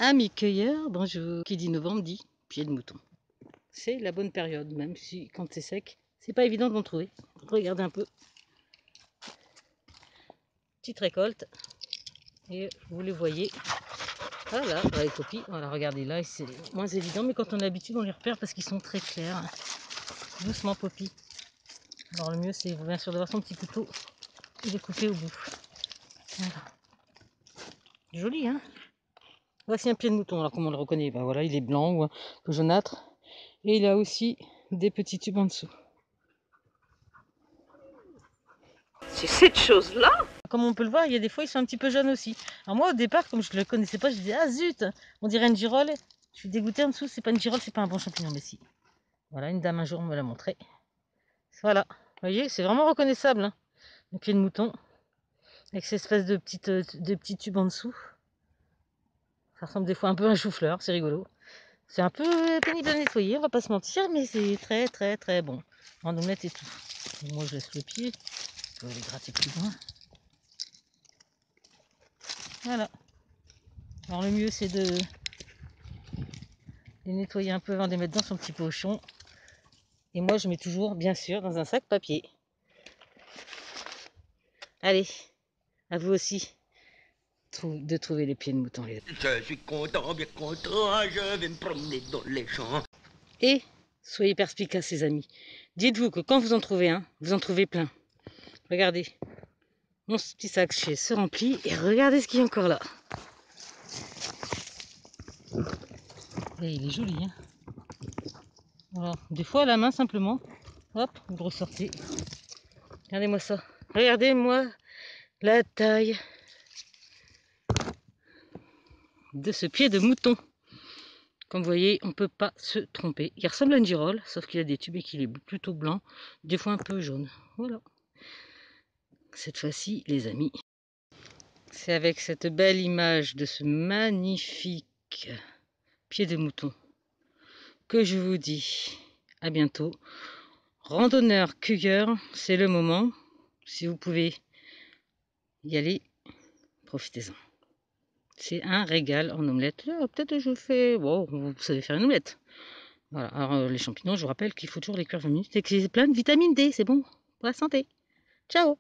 Amis cueilleurs, bonjour. Qui dit novembre dit pied de mouton. C'est la bonne période, même si quand c'est sec, c'est pas évident d'en trouver. Regardez un peu. Petite récolte. Et vous les voyez. Voilà, les copies. Voilà, regardez là, c'est moins évident, mais quand on a l'habitude, on les repère parce qu'ils sont très clairs. Doucement poppy. Alors le mieux, c'est bien sûr d'avoir son petit couteau et de couper au bout. Voilà. Joli, hein? Voici un pied de mouton. Alors comment on le reconnaît? Ben voilà, il est blanc ou un peu jaunâtre. Et il a aussi des petits tubes en dessous. C'est cette chose-là. Comme on peut le voir, il y a des fois, ils sont un petit peu jaunes aussi. Alors moi, au départ, comme je ne le connaissais pas, je disais, ah zut, on dirait une girole. Je suis dégoûtée en dessous, c'est pas une girole, c'est pas un bon champignon, mais si. Voilà, une dame un jour me l'a montré. Voilà, vous voyez, c'est vraiment reconnaissable, hein, le pied de mouton. Avec cette espèce de petits tubes en dessous. Ça ressemble des fois un peu à un chou-fleur, c'est rigolo. C'est un peu pénible à nettoyer, on va pas se mentir, mais c'est très très très bon. En omelette et tout. Et moi je laisse le pied, je peux aller gratter plus loin. Voilà. Alors le mieux c'est de les nettoyer un peu avant de les mettre dans son petit pochon. Et moi je mets toujours bien sûr dans un sac papier. Allez, à vous aussi de trouver les pieds de mouton. Je suis content, bien content, je vais me promener dans les champs. Et soyez perspicaces les amis. Dites-vous que quand vous en trouvez un, vous en trouvez plein. Regardez, mon petit sac se remplit et regardez ce qu'il y a encore là. Et il est joli, hein. Alors, des fois à la main simplement, hop, vous le ressortez. Regardez-moi ça. Regardez-moi la taille de ce pied de mouton. Comme vous voyez, on ne peut pas se tromper. Il ressemble à une girole, sauf qu'il a des tubes et qu'il est plutôt blanc, des fois un peu jaune. Voilà. Cette fois-ci, les amis, c'est avec cette belle image de ce magnifique pied de mouton que je vous dis à bientôt. Randonneurs, cueilleurs, c'est le moment. Si vous pouvez y aller, profitez-en. C'est un régal en omelette. Là, peut-être je fais... Bon, vous savez faire une omelette. Voilà. Alors, les champignons, je vous rappelle qu'il faut toujours les cuire 20 minutes et que c'est plein de vitamine D. C'est bon pour la santé. Ciao!